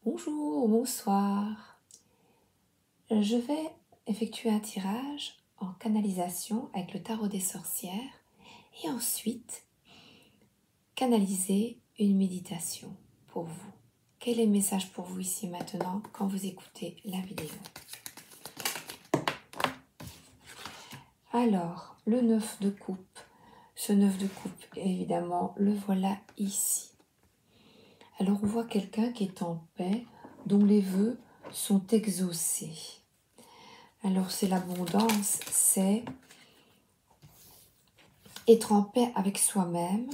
Bonjour, bonsoir. Je vais effectuer un tirage en canalisation avec le tarot des sorcières et ensuite canaliser une méditation pour vous. Quel est le message pour vous ici maintenant quand vous écoutez la vidéo? Alors, le 9 de coupe. Ce 9 de coupe, évidemment, le voilà ici. Alors, on voit quelqu'un qui est en paix, dont les vœux sont exaucés. Alors, c'est l'abondance, c'est être en paix avec soi-même.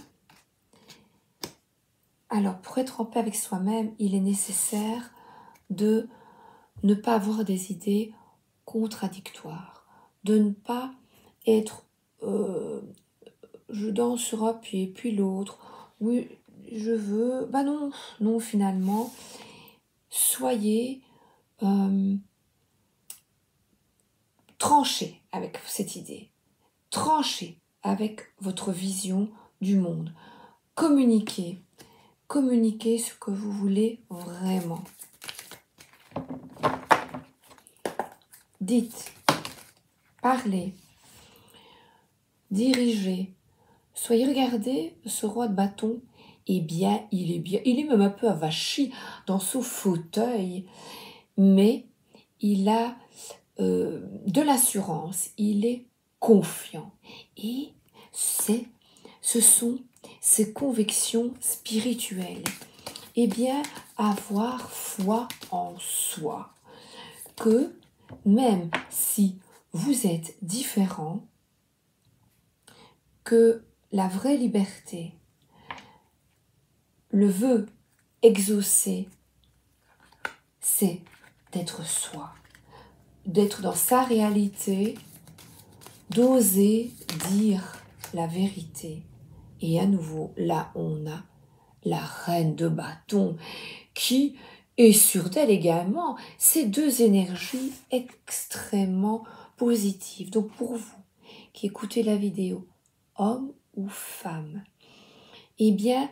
Alors, pour être en paix avec soi-même, il est nécessaire de ne pas avoir des idées contradictoires, de ne pas être je danse sur un pied, puis l'autre, oui, je veux, non, finalement, soyez tranchés avec cette idée, tranchés avec votre vision du monde, communiquez ce que vous voulez vraiment. Dites, parlez, dirigez. Soyez regardez, ce roi de bâton, il est même un peu avachi dans son fauteuil, mais il a de l'assurance, il est confiant. Et ce sont ses convictions spirituelles. Eh bien, avoir foi en soi. Que même si vous êtes différent, que la vraie liberté, le vœu exaucé, c'est d'être soi, d'être dans sa réalité, d'oser dire la vérité. Et à nouveau, là, on a la reine de bâton qui est sur elle également. Ces deux énergies extrêmement positives. Donc pour vous qui écoutez la vidéo, homme ou femme, eh bien,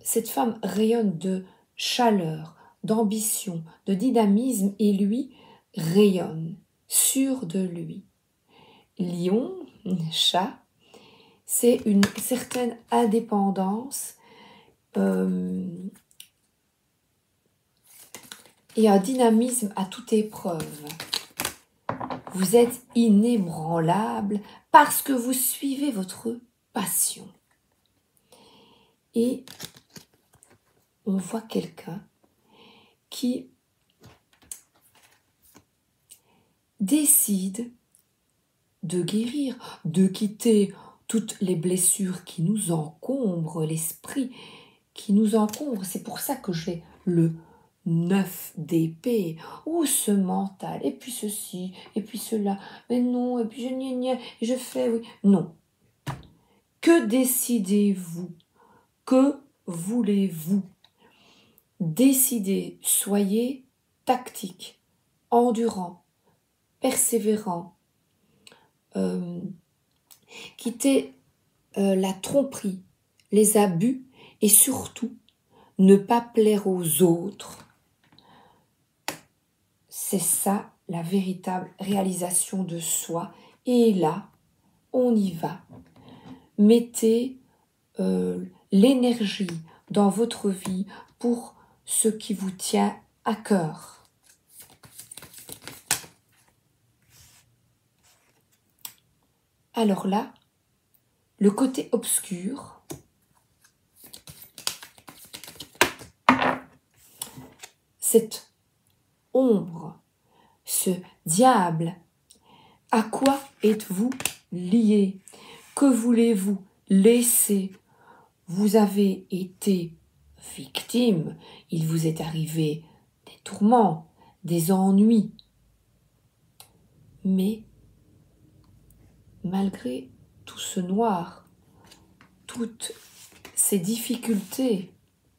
cette femme rayonne de chaleur, d'ambition, de dynamisme et lui rayonne, sûr de lui. Lion, chat, c'est une certaine indépendance et un dynamisme à toute épreuve. Vous êtes inébranlable parce que vous suivez votre passion. Et on voit quelqu'un qui décide de guérir, de quitter toutes les blessures qui nous encombrent, l'esprit qui nous encombre. C'est pour ça que j'ai le 9 d'épée, ou ce mental, et puis ceci, et puis cela, mais non, et puis je fais, oui. Non. Que décidez-vous? Que voulez-vous? Décidez, soyez tactique, endurant, persévérant, quittez la tromperie, les abus et surtout ne pas plaire aux autres. C'est ça la véritable réalisation de soi. Et là, on y va. Mettez l'énergie dans votre vie pour ce qui vous tient à cœur. Alors là, le côté obscur, cette ombre, ce diable, à quoi êtes-vous lié? Que voulez-vous laisser? Vous avez été victime, il vous est arrivé des tourments, des ennuis. Mais malgré tout ce noir, toutes ces difficultés,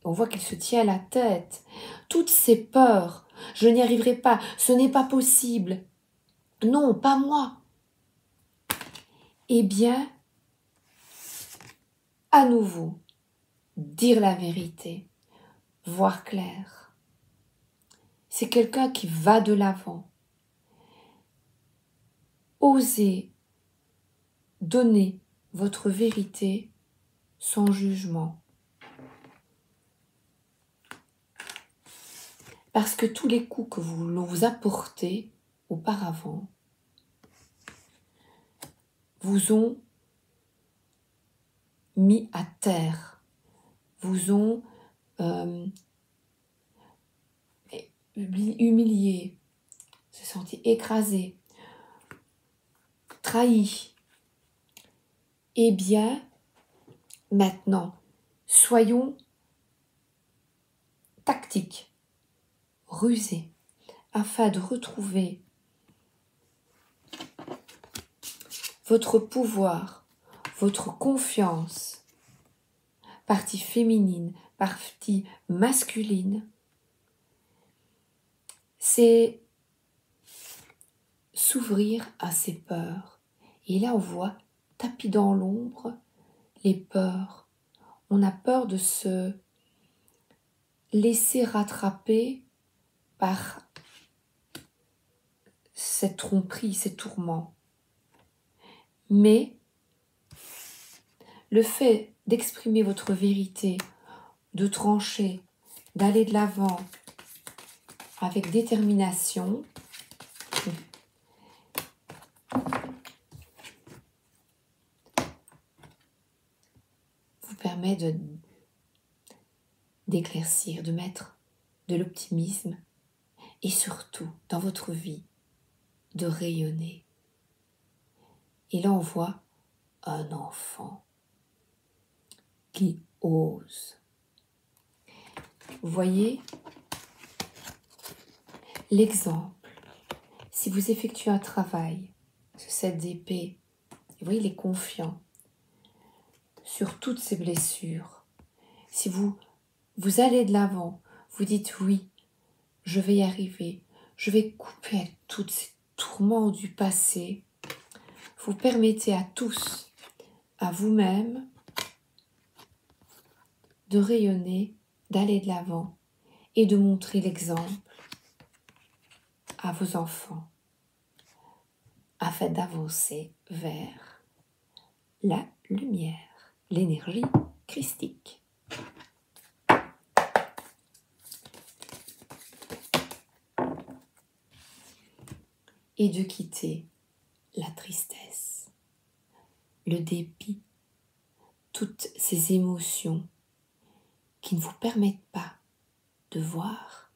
on voit qu'il se tient la tête, toutes ces peurs, je n'y arriverai pas, ce n'est pas possible, non, pas moi. Eh bien, à nouveau, dire la vérité, voir clair. c'est quelqu'un qui va de l'avant. Osez donner votre vérité sans jugement. Parce que tous les coups que l'on vous a portés auparavant vous ont mis à terre, vous ont humilié, se senti écrasé, trahi. Eh bien, maintenant, soyons tactiques, rusés, afin de retrouver votre pouvoir, votre confiance, partie féminine, partie masculine. C'est s'ouvrir à ses peurs. Et là, on voit tapis dans l'ombre les peurs. On a peur de se laisser rattraper par cette tromperie, ces tourments. Mais le fait d'exprimer votre vérité, de trancher, d'aller de l'avant avec détermination, vous permet d'éclaircir, de mettre de l'optimisme et surtout dans votre vie de rayonner. Et là on voit un enfant qui ose. Vous voyez l'exemple. Si vous effectuez un travail sur cette épée, vous voyez, il est confiant sur toutes ces blessures. Si vous allez de l'avant, vous dites oui, je vais y arriver, je vais couper avec tous ces tourments du passé, vous permettez à tous, à vous-même, de rayonner, d'aller de l'avant et de montrer l'exemple à vos enfants afin d'avancer vers la lumière, l'énergie christique. Et de quitter la tristesse, le dépit, toutes ces émotions qui ne vous permettent pas de voir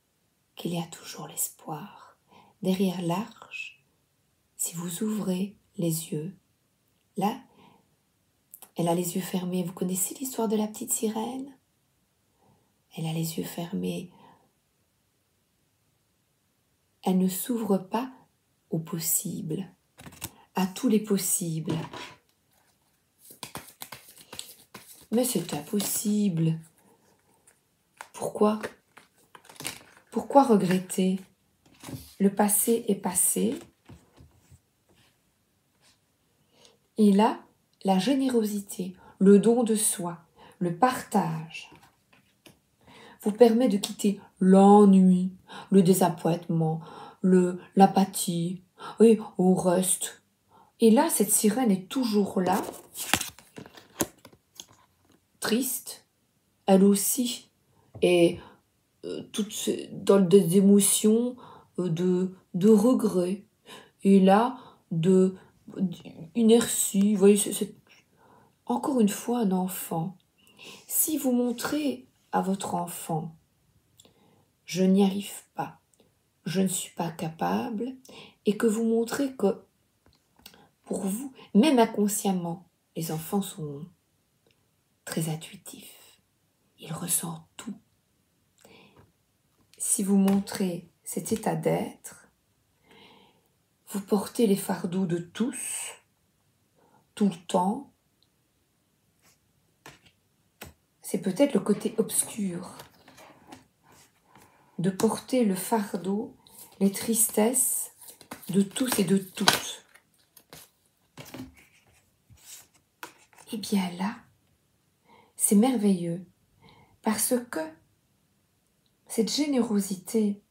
qu'il y a toujours l'espoir. Derrière l'arche, si vous ouvrez les yeux, là, elle a les yeux fermés. Vous connaissez l'histoire de la petite sirène? Elle a les yeux fermés. Elle ne s'ouvre pas au possible, à tous les possibles. Mais c'est impossible. Pourquoi? Pourquoi regretter? Le passé est passé. Et là, la générosité, le don de soi, le partage vous permet de quitter l'ennui, le désappointement, l'apathie. Oui, on reste. Et là, cette sirène est toujours là, triste, elle aussi, et dans des émotions de regret, et là, d'inertie. Vous voyez, c'est encore une fois un enfant. Si vous montrez à votre enfant, je n'y arrive pas, je ne suis pas capable, et que vous montrez que pour vous, même inconsciemment, les enfants sont très intuitifs, ils ressentent tout. Si vous montrez cet état d'être, vous portez les fardeaux de tous, tout le temps. C'est peut-être le côté obscur de porter le fardeau, les tristesses de tous et de toutes. Eh bien là, c'est merveilleux parce que cette générosité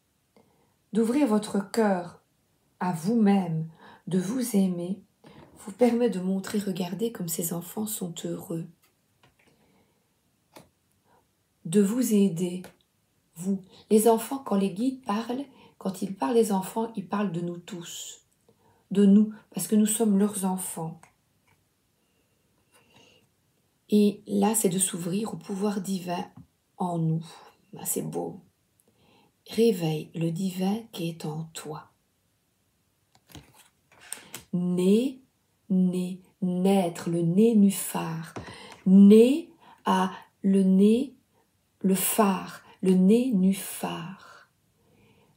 d'ouvrir votre cœur à vous-même, de vous aimer, vous permet de montrer, regardez comme ces enfants sont heureux, de vous aider, vous. Les enfants, quand les guides parlent, quand ils parlent des enfants, ils parlent de nous tous, de nous, parce que nous sommes leurs enfants. Et là, c'est de s'ouvrir au pouvoir divin en nous. C'est beau. Réveille le divin qui est en toi. Né, naître, le nénuphar. Né à le nez, le phare, le nénuphar.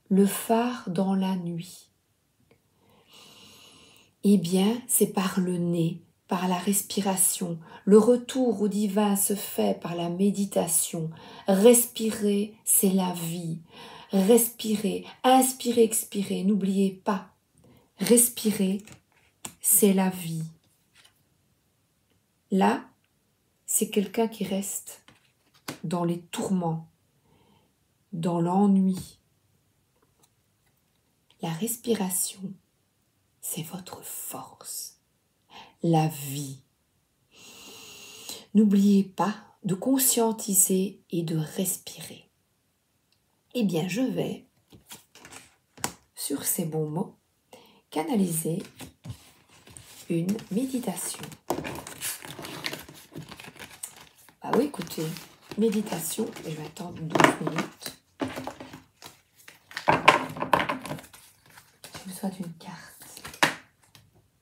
Le phare dans la nuit. Eh bien, c'est par le nez, par la respiration. Le retour au divin se fait par la méditation. Respirer, c'est la vie. Respirer, inspirer, expirer. N'oubliez pas, respirer, c'est la vie. Là, c'est quelqu'un qui reste dans les tourments, dans l'ennui. La respiration, c'est votre force. La vie. N'oubliez pas de conscientiser et de respirer. Eh bien, je vais, sur ces bons mots, canaliser une méditation. Ah oui, écoutez, méditation, et je vais attendre 12 minutes. J'ai besoin d'une carte.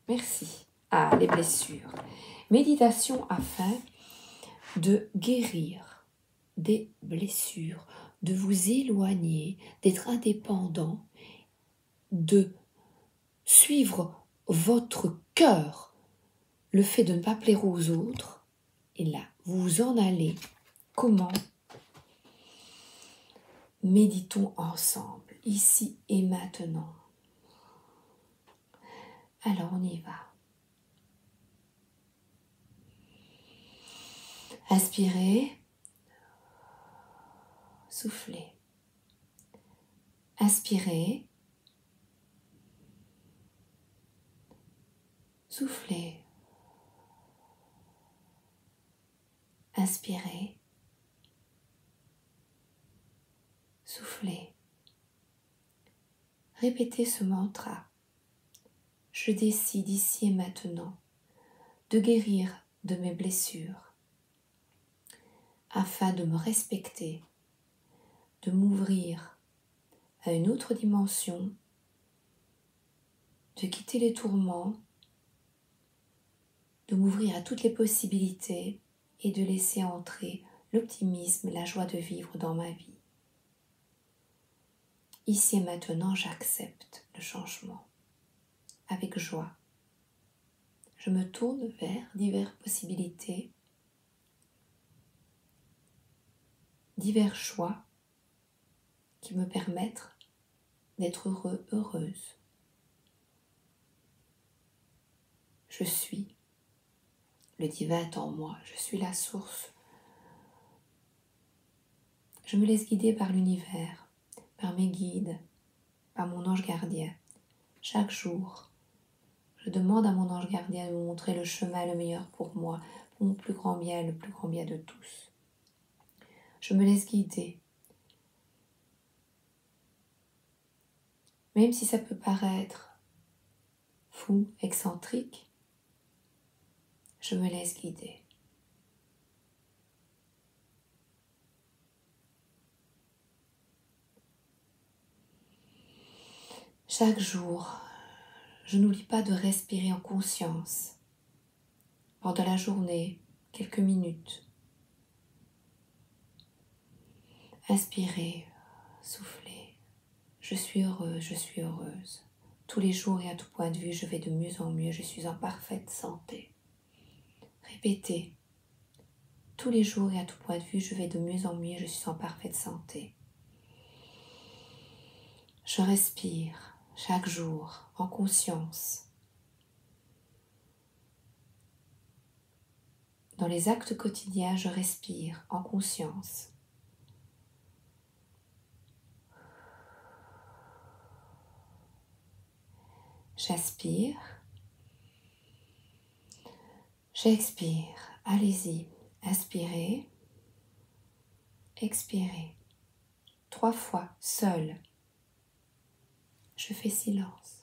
Merci. Ah, les blessures. Méditation afin de guérir des blessures, de vous éloigner, d'être indépendant, de suivre votre cœur, le fait de ne pas plaire aux autres, et là, vous en allez. Comment? Méditons ensemble, ici et maintenant. Alors, on y va. Inspirez, soufflez. Inspirez, soufflez. Inspirez, soufflez. Répétez ce mantra. Je décide ici et maintenant de guérir de mes blessures afin de me respecter, de m'ouvrir à une autre dimension, de quitter les tourments, de m'ouvrir à toutes les possibilités et de laisser entrer l'optimisme et la joie de vivre dans ma vie. Ici et maintenant, j'accepte le changement avec joie. Je me tourne vers diverses possibilités, divers choix qui me permettent d'être heureux, heureuse. Je suis, le divin est en moi, je suis la source. Je me laisse guider par l'univers, par mes guides, par mon ange gardien. Chaque jour, je demande à mon ange gardien de me montrer le chemin le meilleur pour moi, pour mon plus grand bien, le plus grand bien de tous. Je me laisse guider. Même si ça peut paraître fou, excentrique, je me laisse guider. Chaque jour, je n'oublie pas de respirer en conscience. Pendant la journée, quelques minutes. Inspirez, soufflez. Je suis heureux, je suis heureuse. Tous les jours et à tout point de vue, je vais de mieux en mieux, je suis en parfaite santé. Répétez. Tous les jours et à tout point de vue, je vais de mieux en mieux, je suis en parfaite santé. Je respire chaque jour en conscience. Dans les actes quotidiens, je respire en conscience. J'aspire. J'expire. Allez-y. Inspirez. Expirez. 3 fois, seul. Je fais silence.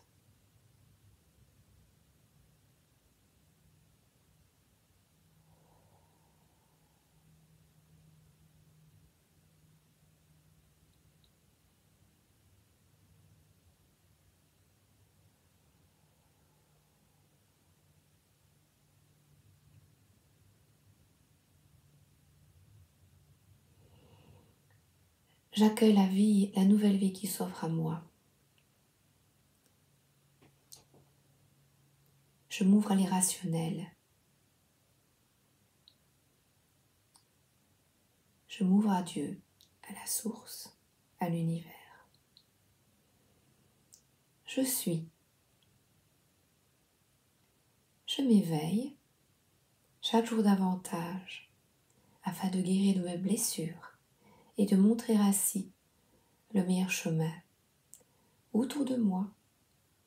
J'accueille la vie, la nouvelle vie qui s'offre à moi. Je m'ouvre à l'irrationnel. Je m'ouvre à Dieu, à la source, à l'univers. Je suis. Je m'éveille chaque jour davantage afin de guérir de mes blessures et de montrer ainsi le meilleur chemin autour de moi,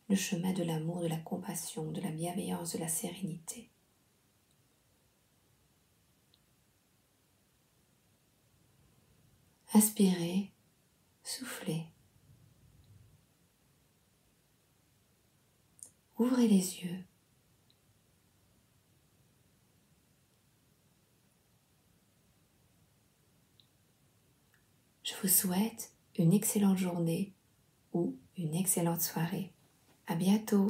le chemin de l'amour, de la compassion, de la bienveillance, de la sérénité. Inspirez, soufflez. Ouvrez les yeux. Je vous souhaite une excellente journée ou une excellente soirée. À bientôt.